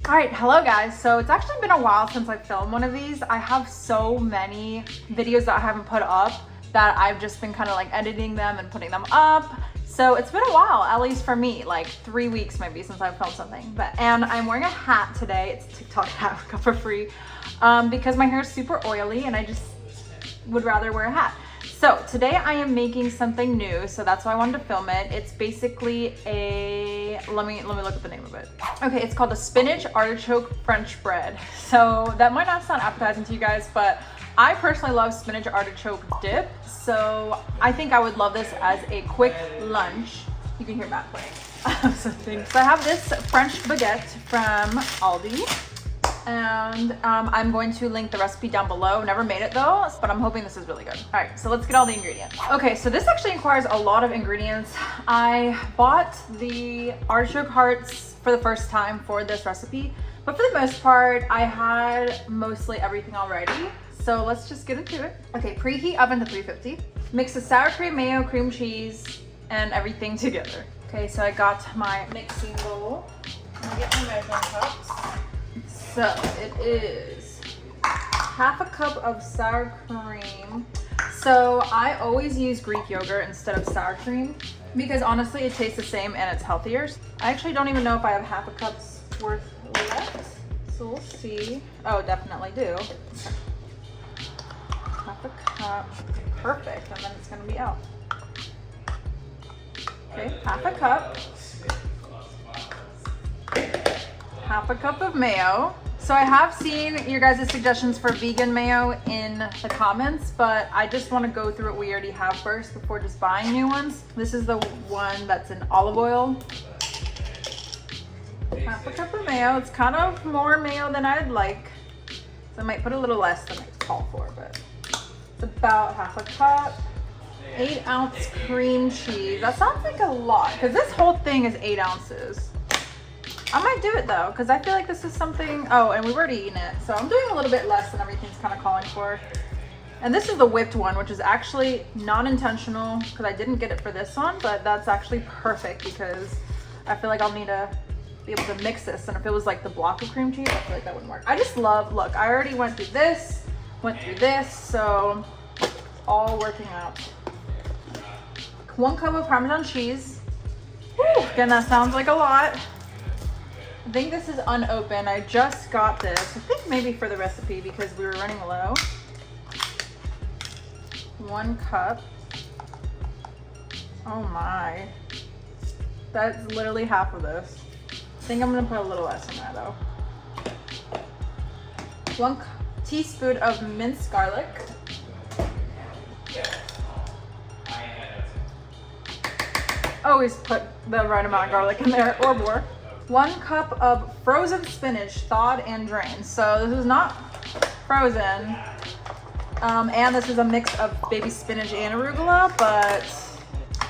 All right, hello guys. So it's actually been a while since I filmed one of these. I have so many videos that I haven't put up that I've just been kind of like editing them and putting them up. So it's been a while, at least for me, like 3 weeks maybe since I've filmed something. And I'm wearing a hat today. It's a TikTok hat I got for free because my hair is super oily and I just would rather wear a hat. So today I am making something new, so that's why I wanted to film it. It's basically a, let me look at the name of it. Okay, it's called a spinach artichoke French bread. So that might not sound appetizing to you guys, but I personally love spinach artichoke dip. So I think I would love this as a quick lunch. You can hear Matt playing. So I have this French baguette from Aldi. And I'm going to link the recipe down below. Never made it though, but I'm hoping this is really good. All right, so let's get all the ingredients. Okay, so this actually requires a lot of ingredients. I bought the artichoke hearts for the first time for this recipe, but for the most part, I had mostly everything already. So let's just get into it. Okay, preheat oven to 350. Mix the sour cream, mayo, cream cheese, and everything together. Okay, so I got my mixing bowl. I'm gonna get my measuring cups. So it is half a cup of sour cream. So I always use Greek yogurt instead of sour cream because honestly it tastes the same and it's healthier. I actually don't even know if I have half a cup's worth left. So we'll see. Oh, definitely do. Half a cup. Perfect. And then it's going to be out. Okay, half a cup. Half a cup of mayo. So I have seen your guys' suggestions for vegan mayo in the comments, but I just want to go through what we already have first before just buying new ones. This is the one that's in olive oil. Half a cup of mayo. It's kind of more mayo than I'd like, so I might put a little less than it's called for, but it's about half a cup. 8-ounce cream cheese. That sounds like a lot because this whole thing is 8 ounces. I might do it though, because I feel like this is something, oh, and we've already eaten it. So I'm doing a little bit less than everything's kind of calling for. And this is the whipped one, which is actually non-intentional because I didn't get it for this one, but that's actually perfect because I feel like I'll need to be able to mix this. And if it was like the block of cream cheese, I feel like that wouldn't work. I just love, look, I already went through this, so it's all working out. 1 cup of Parmesan cheese. Whew, again, that sounds like a lot. I think this is unopened. I just got this. I think maybe for the recipe because we were running low. 1 cup. Oh my. That's literally half of this. I think I'm gonna put a little less in there though. 1 teaspoon of minced garlic. Always put the right amount of garlic in there or more. 1 cup of frozen spinach, thawed and drained. So this is not frozen. And this is a mix of baby spinach and arugula, but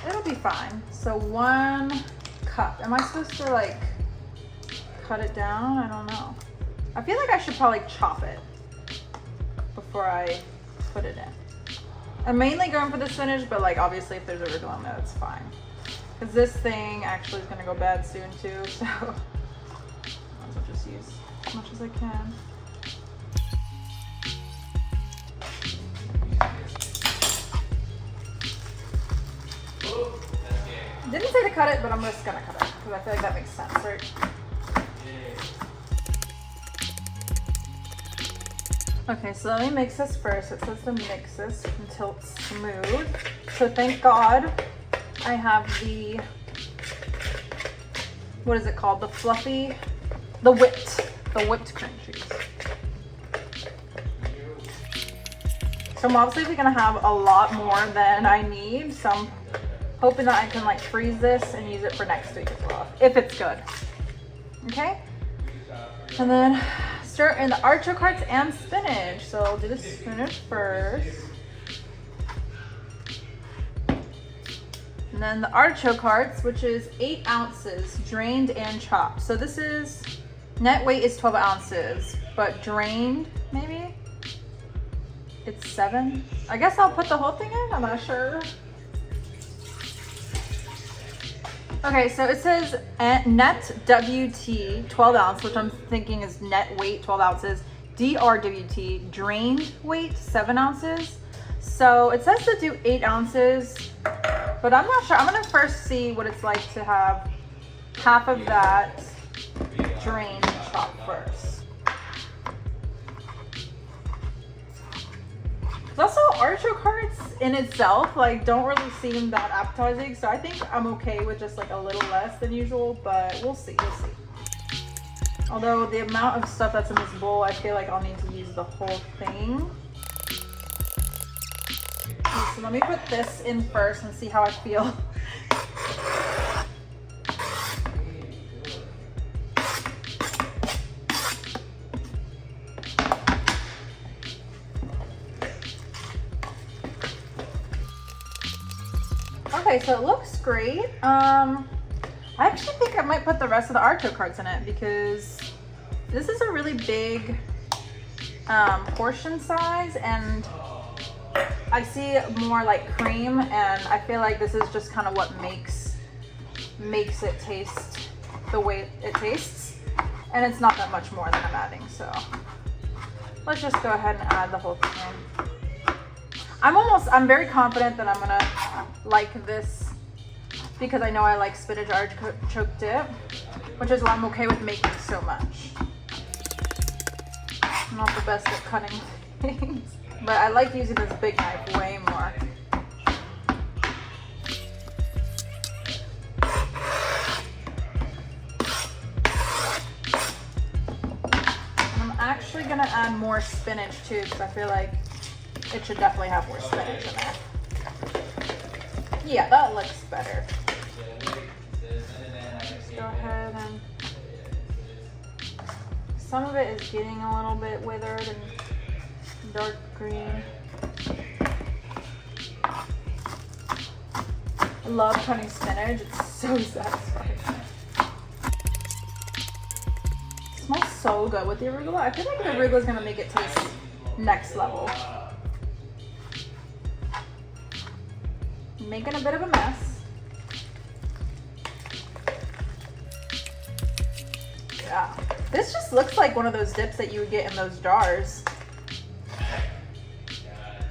it'll be fine. So 1 cup. Am I supposed to like cut it down? I don't know. I feel like I should probably chop it before I put it in. I'm mainly going for the spinach, but like obviously if there's arugula in there, it's fine. Because this thing actually is going to go bad soon too, so might as well just use as much as I can. Didn't say to cut it, but I'm just going to cut it because I feel like that makes sense, right? Okay, so let me mix this first. It says to mix this until it's smooth. So thank God I have the, what is it called? The whipped cream cheese. So I'm obviously gonna have a lot more than I need. So I'm hoping that I can like freeze this and use it for next week as well, if it's good. Okay? And then stir in the artichoke hearts and spinach. So I'll do the spinach first. And then the artichoke hearts, which is 8 ounces, drained and chopped. So this is, net weight is 12 ounces, but drained, maybe? It's 7. I guess I'll put the whole thing in, I'm not sure. Okay, so it says net WT 12 ounce, which I'm thinking is net weight 12 ounces. DRWT drained weight 7 ounces. So it says to do 8 ounces, but I'm not sure. I'm gonna first see what it's like to have half of that drained chop first. Also, artichoke hearts in itself like don't really seem that appetizing, so I think I'm okay with just like a little less than usual, but we'll see. Although the amount of stuff that's in this bowl, I feel like I'll need to use the whole thing. Okay, so let me put this in first and see how I feel. Okay, so it looks great. I actually think I might put the rest of the artichoke hearts in it because this is a really big portion size, and I see more like cream, and I feel like this is just kind of what makes it taste the way it tastes, and it's not that much more than I'm adding. So let's just go ahead and add the whole thing in. I'm very confident that I'm gonna like this because I know I like spinach artichoke dip, which is why I'm okay with making so much. I'm not the best at cutting things, but I like using this big knife way more. And I'm actually gonna add more spinach too because I feel like it should definitely have more spinach in there. Yeah, that looks better. Let's go ahead and... Some of it is getting a little bit withered and dark green. I love cutting spinach, it's so satisfying. It smells so good with the arugula. I feel like the arugula is gonna make it taste next level. Making a bit of a mess. Yeah, this just looks like one of those dips that you would get in those jars.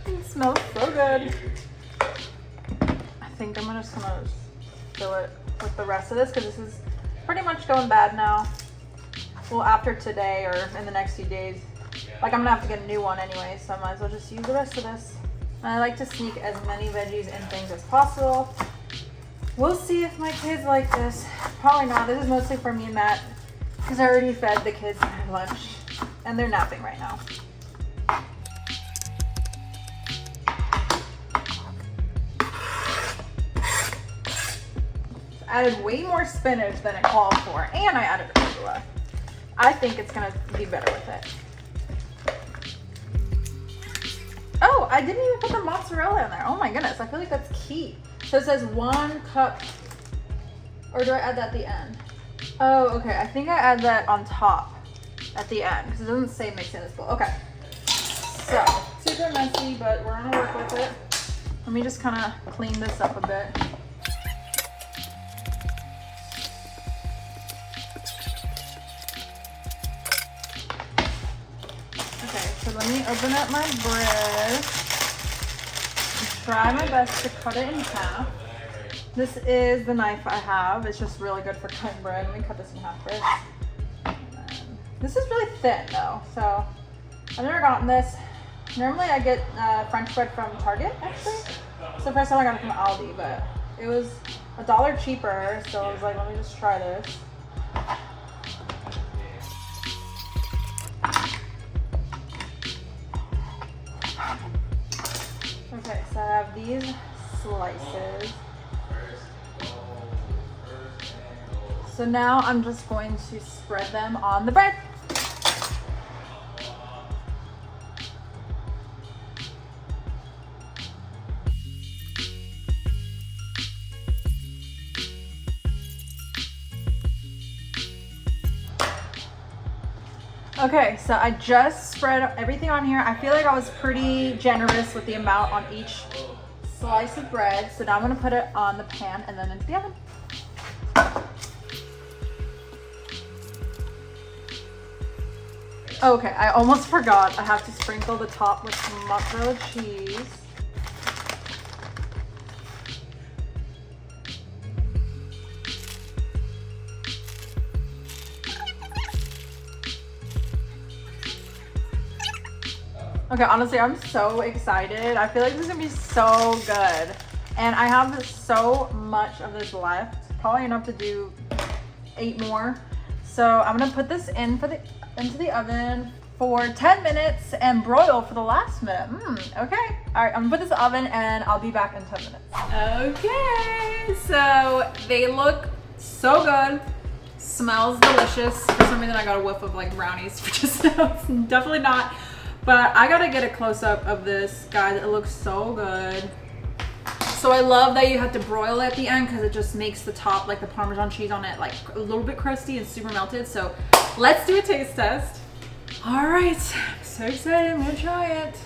It smells so good. I think I'm just gonna fill it with the rest of this because this is pretty much going bad now. Well, after today or in the next few days, like I'm gonna have to get a new one anyway, so I might as well just use the rest of this. I like to sneak as many veggies and things as possible. We'll see if my kids like this. Probably not. This is mostly for me and Matt because I already fed the kids their lunch and they're napping right now. Added way more spinach than it called for, and I added arugula. I think it's gonna be better with it. Oh, I didn't even put the mozzarella in there. Oh my goodness, I feel like that's key. So it says 1 cup, or do I add that at the end? Oh, okay, I think I add that on top at the end because it doesn't say mix in this bowl. Okay, so super messy, but we're gonna work with it. Let me just kind of clean this up a bit. So let me open up my bread and try my best to cut it in half. This is the knife I have. It's just really good for cutting bread. Let me cut this in half first. And then, this is really thin though, so I've never gotten this. Normally I get French bread from Target actually. So the first time I got it from Aldi, but it was $1 cheaper, so I was like, let me just try this. Okay, so I have these slices. So now I'm just going to spread them on the bread. Okay, so I just spread everything on here. I feel like I was pretty generous with the amount on each slice of bread. So now I'm gonna put it on the pan and then into the oven. Okay, I almost forgot. I have to sprinkle the top with some mozzarella cheese. Okay, honestly, I'm so excited. I feel like this is gonna be so good. And I have so much of this left, probably enough to do 8 more. So I'm gonna put this into the oven for 10 minutes and broil for the last minute. Okay. All right, I'm gonna put this in the oven and I'll be back in 10 minutes. Okay, so they look so good. Smells delicious. For some reason I got a whiff of like brownies for just now. It's definitely not. But I gotta get a close-up of this, guys. It looks so good. So I love that you have to broil it at the end because it just makes the top, like the Parmesan cheese on it, like a little bit crusty and super melted. So let's do a taste test. All right, I'm so excited. I'm gonna try it.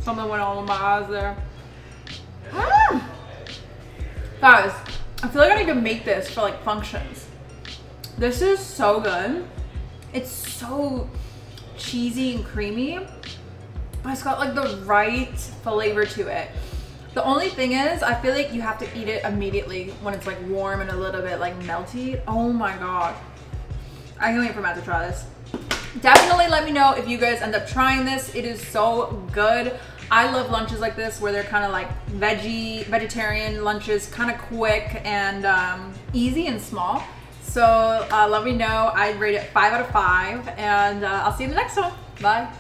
Something went all in my eyes there. Guys, I feel like I need to make this for like functions. This is so good. It's so cheesy and creamy, but it's got like the right flavor to it. The only thing is, I feel like you have to eat it immediately when it's like warm and a little bit like melty. Oh my gosh. I can't wait for Matt to try this. Definitely let me know if you guys end up trying this. It is so good. I love lunches like this where they're kind of like vegetarian lunches, kind of quick and easy and small. So let me know. I'd rate it 5 out of 5 and I'll see you in the next one. Bye.